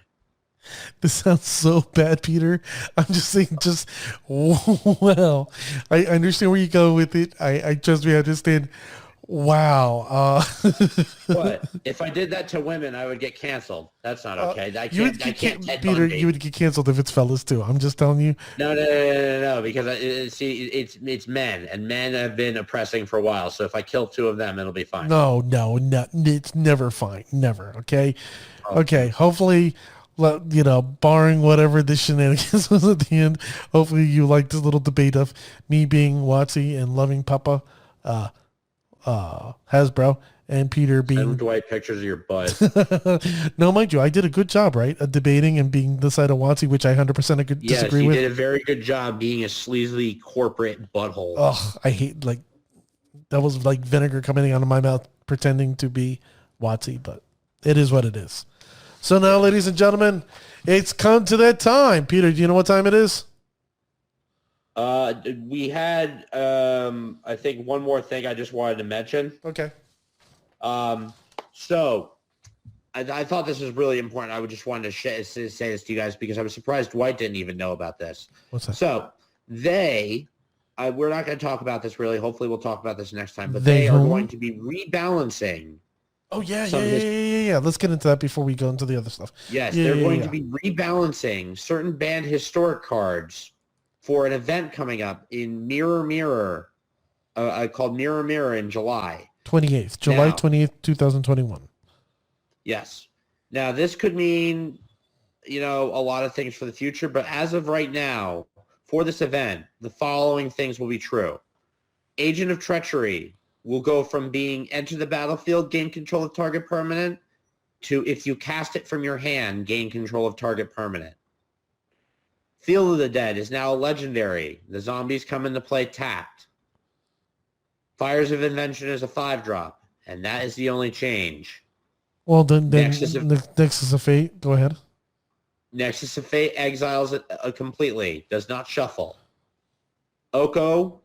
This sounds so bad, Peter. I'm just saying, well, I understand where you go with it. I trust me, I understand. Wow. What? If I did that to women, I would get canceled. That's not okay. I can't Peter, you would get canceled if it's fellas too. I'm just telling you. No, because it's men, and men have been oppressing for a while. So if I kill two of them, it'll be fine. No, it's never fine. Never. Okay. Okay. Hopefully, barring whatever the shenanigans was at the end, hopefully you like this little debate of me being WoTC and loving Papa, Hasbro, and Peter being... Send Dwight pictures of your butt. No, mind you, I did a good job, right? Debating and being the side of WoTC, which I 100% disagree with. Yes, you did a very good job being a sleazy corporate butthole. Oh, I hate, that was like vinegar coming out of my mouth pretending to be WoTC, but it is what it is. So now, ladies and gentlemen, it's come to that time. Peter, do you know what time it is? We had, I think, one more thing I just wanted to mention. Okay. So I thought this was really important. I would just wanted to say this to you guys because I was surprised Dwight didn't even know about this. What's that? So we're not going to talk about this really. Hopefully we'll talk about this next time. But they are going to be rebalancing. Oh, yeah. Let's get into that before we go into the other stuff. Yes, they're going to be rebalancing certain banned historic cards for an event coming up in Mirror, called Mirror in July. July 28th, 2021. Yes. Now, this could mean, a lot of things for the future, but as of right now, for this event, the following things will be true. Agent of Treachery will go from being enter the battlefield, gain control of target permanent, to if you cast it from your hand, gain control of target permanent. Field of the Dead is now a legendary. The zombies come into play tapped. Fires of Invention is a 5-drop, and that is the only change. Well, then Nexus of Fate, go ahead. Nexus of Fate exiles it completely, does not shuffle. Oko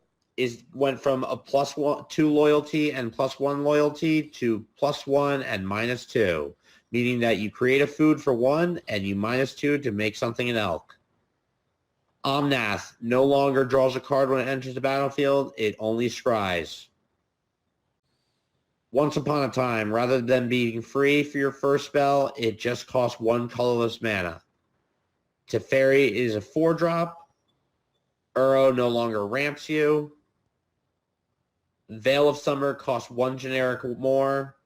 went from a +2 loyalty and +1 loyalty to +1 and -2. meaning that you create a food for 1 and you -2 to make something an elk. Omnath no longer draws a card when it enters the battlefield. It only scries. Once Upon a Time, rather than being free for your first spell, it just costs 1 colorless mana. Teferi is a 4-drop. Uro no longer ramps you. Veil of Summer costs 1 generic more.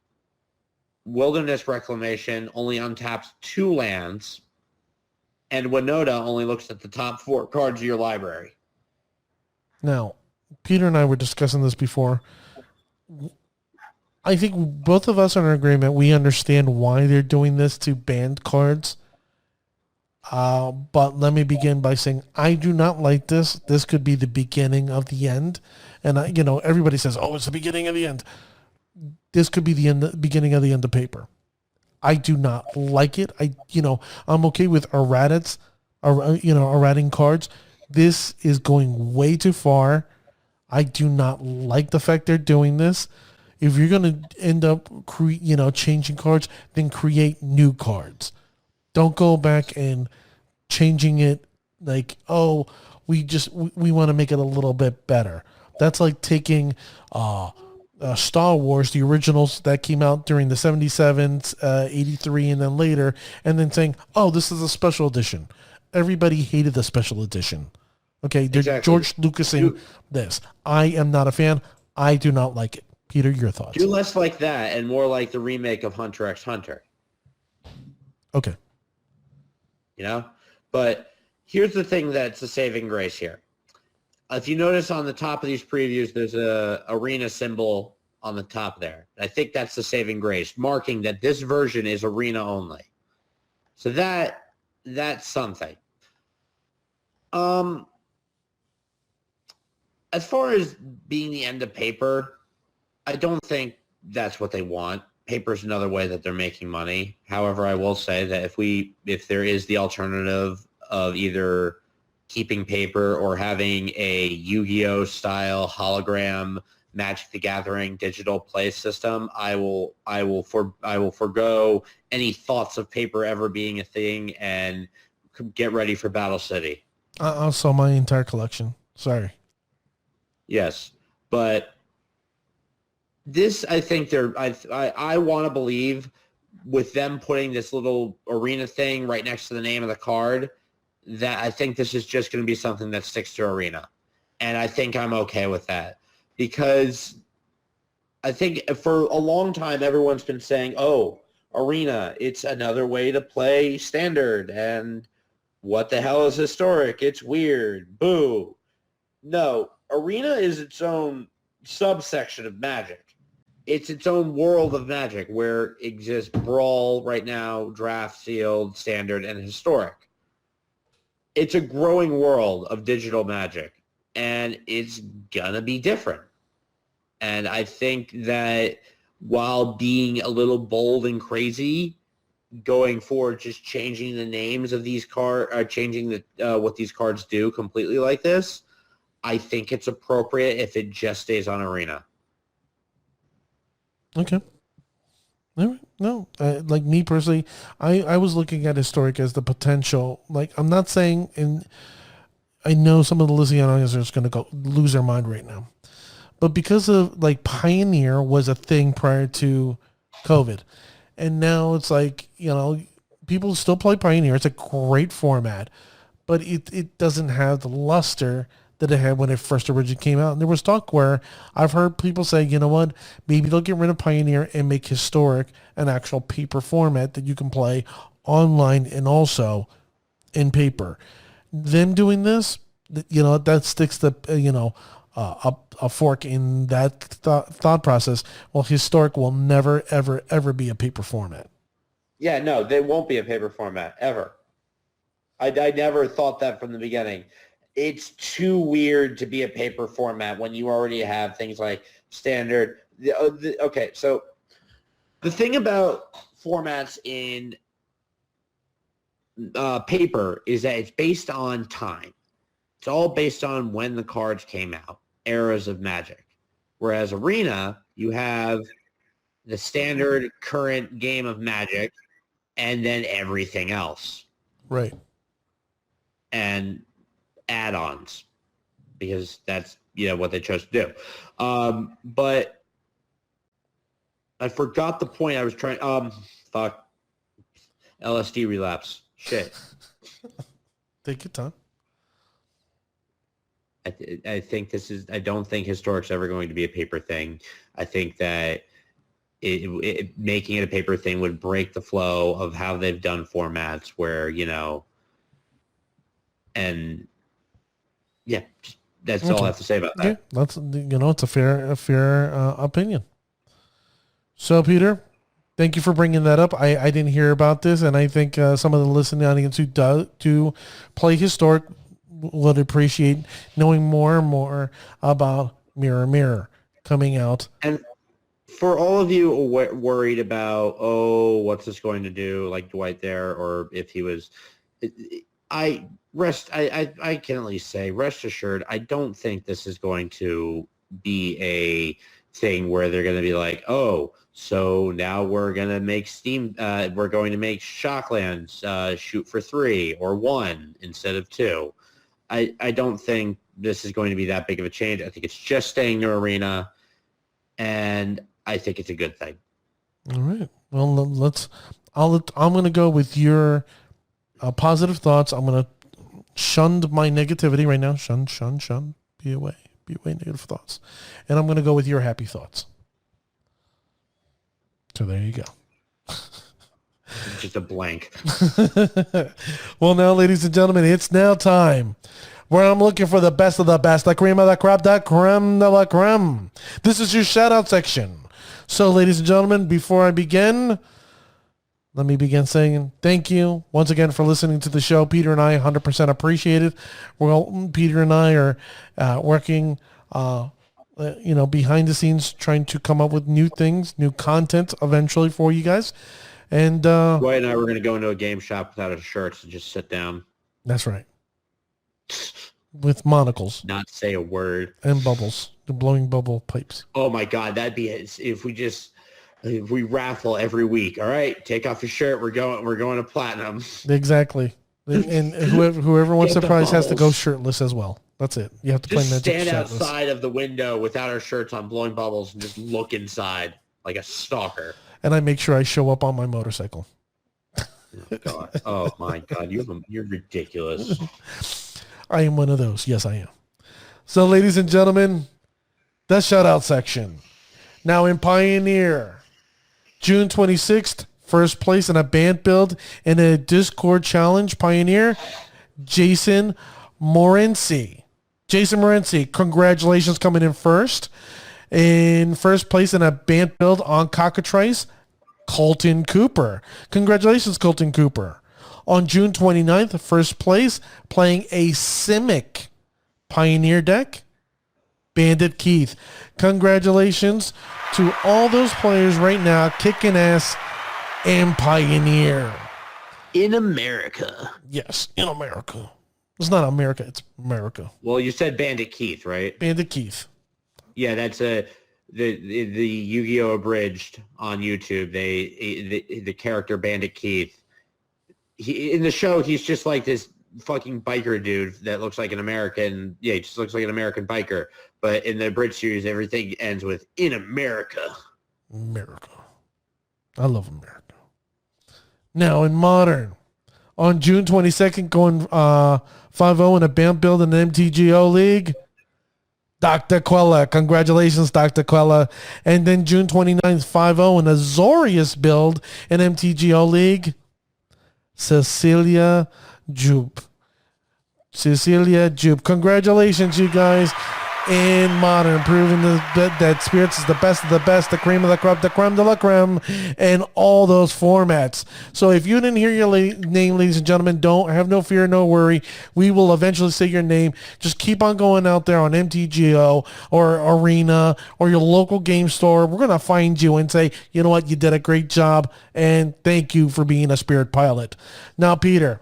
Wilderness Reclamation only untaps 2 lands. And Winota only looks at the top 4 cards of your library. Now, Peter and I were discussing this before. I think both of us are in agreement. We understand why they're doing this to banned cards. But let me begin by saying I do not like this. This could be the beginning of the end. And everybody says, "Oh, it's the beginning of the end." This could be the beginning of the end of paper. I do not like it. I'm okay with errating cards. This is going way too far. I do not like the fact they're doing this. If you're going to end up, changing cards, then create new cards. Don't go back and changing it like, oh, we want to make it a little bit better. That's like taking Star Wars, the originals that came out during the 77, 83, and then later, and then saying, oh, this is a special edition. Everybody hated the special edition. Okay, they're Exactly. George Lucasing this. I am not a fan. I do not like it. Peter, your thoughts? Do less like that and more like the remake of Hunter x Hunter. Okay. But here's the thing that's a saving grace here. If you notice on the top of these previews, there's a arena symbol on the top there. I think that's the saving grace, marking that this version is arena only. So that's something. As far as being the end of paper, I don't think that's what they want. Paper is another way that they're making money. However, I will say that if there is the alternative of either keeping paper or having a Yu-Gi-Oh style hologram Magic the Gathering digital play system, I will forgo any thoughts of paper ever being a thing and get ready for Battle City. I'll sell my entire collection. Sorry. Yes, but this, I think I want to believe with them putting this little arena thing right next to the name of the card, that I think this is just going to be something that sticks to arena. And I think I'm okay with that because I think for a long time, everyone's been saying, oh, arena, it's another way to play standard. And what the hell is historic? It's weird. Boo. No, arena is its own subsection of Magic. It's its own world of Magic where exists Brawl right now, Draft, Sealed, Standard, and Historic. It's a growing world of digital Magic, and it's gonna be different. And I think that while being a little bold and crazy, going forward, just changing the names of these cards, changing what these cards do completely like this, I think it's appropriate if it just stays on arena. Okay. All right. No, like me personally, I was looking at historic as the potential. Like, I'm not saying, and I know some of the listening audience are just going to lose their mind right now, but because of like Pioneer was a thing prior to COVID, and now it's like, people still play Pioneer. It's a great format, but it doesn't have the luster that it had when it first originally came out. And there was talk where I've heard people say, you know what, maybe they'll get rid of Pioneer and make Historic an actual paper format that you can play online and also in paper. Them doing this, that sticks the, a fork in that thought process. Well, Historic will never, ever, ever be a paper format. Yeah, no, they won't be a paper format, ever. I never thought that from the beginning. It's too weird to be a paper format when you already have things like standard. Okay, so the thing about formats in paper is that it's based on time. It's all based on when the cards came out, eras of Magic. Whereas Arena, you have the standard current game of Magic, and then everything else. Right. And add-ons, because that's, what they chose to do. But I forgot the point I was trying. Fuck. LSD relapse. Shit. Take your time. I think I don't think Historic's ever going to be a paper thing. I think that making it a paper thing would break the flow of how they've done formats where, and yeah, that's all I have to say about that. Yeah, that's, it's a fair opinion. So, Peter, thank you for bringing that up. I didn't hear about this, and I think some of the listening audience who do play Historic would appreciate knowing more and more about Mirror Mirror coming out. And for all of you worried about, what's this going to do, like Dwight there, or if he was, I can at least say, rest assured, I don't think this is going to be a thing where they're going to be like, so now we're going to make we're going to make Shocklands shoot for 3 or 1 instead of 2. I don't think this is going to be that big of a change. I think it's just staying to Arena, and I think it's a good thing. All right. Well, I'm going to go with your positive thoughts. I'm going to shun my negativity right now. Shun. Be away negative thoughts. And I'm going to go with your happy thoughts. So there you go. Just a blank. Well, now, ladies and gentlemen, it's now time where I'm looking for the best of the best, the cream of the crop, the creme de la creme. This is your shout out section. So, ladies and gentlemen, before I begin, let me begin saying thank you once again for listening to the show. Peter and I 100% appreciate it. Well, Peter and I are working behind the scenes, trying to come up with new things, new content eventually for you guys. And Dwight and I were going to go into a game shop without our shirts and just sit down. That's right. With monocles. Not say a word. And bubbles. The blowing bubble pipes. Oh my God, that'd be if we raffle every week. All right, take off your shirt. We're going to platinum. Exactly. And whoever wants the prize has to go shirtless as well. That's it. You have to just play Magic stand shirtless. Outside of the window without our shirts on, blowing bubbles, and just look inside like a stalker. And I make sure I show up on my motorcycle. Oh my God, you're ridiculous. I am one of those. Yes, I am. So, ladies and gentlemen, the shout out section. Now in Pioneer, June 26th, first place in a band build in a Discord challenge. Pioneer, Jason Morency. Congratulations, coming in first. In first place in a band build on Cockatrice, Colton Cooper. Congratulations, Colton Cooper. On June 29th, first place, playing a Simic Pioneer deck, Bandit Keith. Congratulations to all those players right now kicking ass in Pioneer. In America. Yes, in America. It's not America, it's America. Well, you said Bandit Keith, right? Bandit Keith. Yeah, that's the Yu-Gi-Oh! Abridged on YouTube. The character Bandit Keith. In the show, he's just like this fucking biker dude that looks like an American. Yeah, he just looks like an American biker. But in the Bridge series, everything ends with "in America." America. I love America. Now in Modern, on June 22nd, going 5-0 in a BAMP build in the MTGO League, Dr. Quella. Congratulations, Dr. Quella. And then June 29th, 5-0 in a Zorius build in MTGO League, Cecilia Jupe. Congratulations, you guys, in Modern, proving that Spirits is the best of the best, the cream of the crop, the creme de la creme, and all those formats. So if you didn't hear your name, ladies and gentlemen, don't have no fear, no worry. We will eventually say your name. Just keep on going out there on MTGO or Arena or your local game store. We're going to find you and say, you know what, you did a great job, and thank you for being a Spirit pilot. Now, Peter,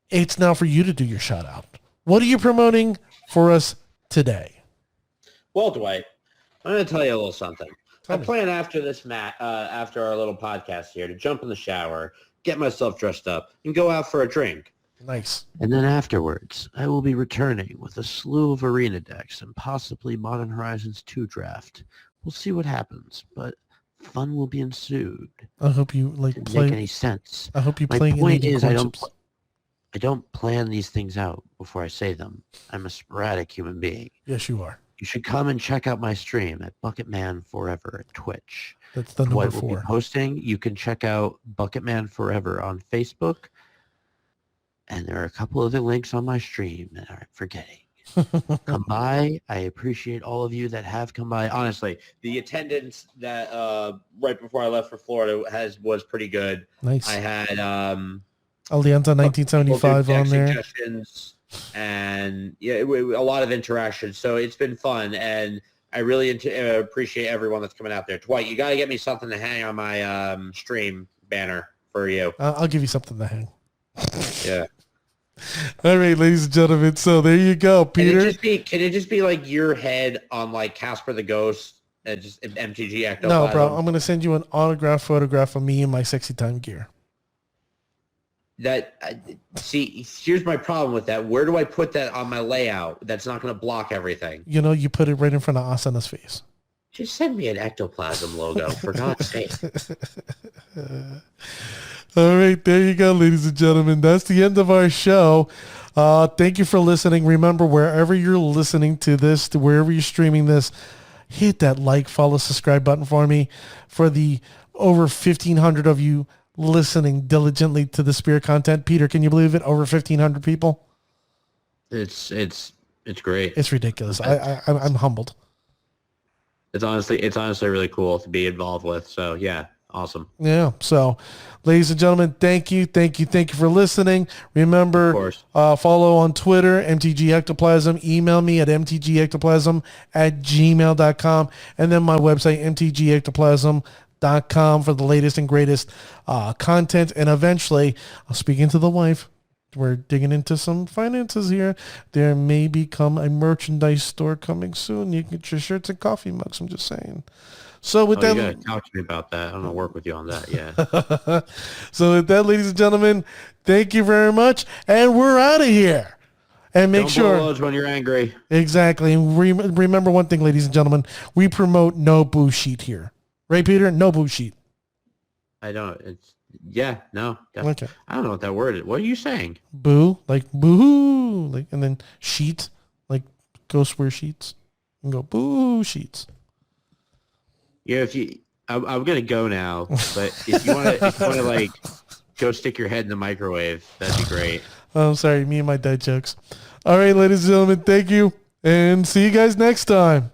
it's now for you to do your shout out. What are you promoting for us today? Well, Dwight, I'm going to tell you a little something. I plan after this, after our little podcast here, to jump in the shower, get myself dressed up, and go out for a drink. Nice. And then afterwards, I will be returning with a slew of arena decks and possibly Modern Horizons 2 draft. We'll see what happens, but fun will be ensued. I hope you Didn't play. make any sense. I hope you My play. point is, I don't plan these things out before I say them. I'm a sporadic human being. Yes, you are. You should come and check out my stream at Bucketman Forever at Twitch. That's the number What 4. we'll be posting, you can check out Bucketman Forever on Facebook. And there are a couple other links on my stream that I'm forgetting. Come by. I appreciate all of you that have come by. Honestly, the attendance that right before I left for Florida was pretty good. Nice. I had Alianza 1975 on there. Suggestions and a lot of interaction. So it's been fun, and I really appreciate everyone that's coming out there. Dwight, you got to get me something to hang on my stream banner for you. I'll give you something to hang. Yeah. All right, ladies and gentlemen. So there you go, Peter. Can it just be like your head on like Casper the Ghost and just MTG Ectoplasm? No, bro. I'm gonna send you an autographed photograph of me in my sexy time gear. See, here's my problem with that. Where do I put that on my layout? That's not going to block everything. You put it right in front of Asana's face. Just send me an Ectoplasm logo, for God's sake. All right, there you go, ladies and gentlemen. That's the end of our show. Thank you for listening. Remember, wherever you're listening to this, to wherever you're streaming this, hit that like, follow, subscribe button for me. For the over 1,500 of you listening diligently to the Spirit content. Peter, can you believe it? Over 1,500 people. It's great. It's ridiculous. I'm humbled. It's honestly really cool to be involved with. So yeah, awesome. Yeah. So, ladies and gentlemen, thank you for listening. Remember, follow on Twitter, MTG Ectoplasm. Email me at mtgectoplasm@gmail.com, and then my website, mtgectoplasm.com, for the latest and greatest content. And eventually, I'll speak into the wife. We're digging into some finances here. There may become a merchandise store coming soon. You can get your shirts and coffee mugs. I'm just saying. So with that, you gotta talk to me about that. I'm gonna work with you on that. Yeah. So with that, ladies and gentlemen, thank you very much, and we're out of here. And make sure blow loads when you're angry. Exactly. And remember one thing, ladies and gentlemen, we promote no bullshit here, right, Peter? No bullshit. I don't. No. Okay. I don't know what that word is. What are you saying? Boo, like boo, like, and then sheet, like ghost wear sheets, and go boo sheets. Yeah, I'm gonna go now, but if you wanna like go stick your head in the microwave, that'd be great. Oh, I'm sorry, me and my dad jokes. All right, ladies and gentlemen, thank you, and see you guys next time.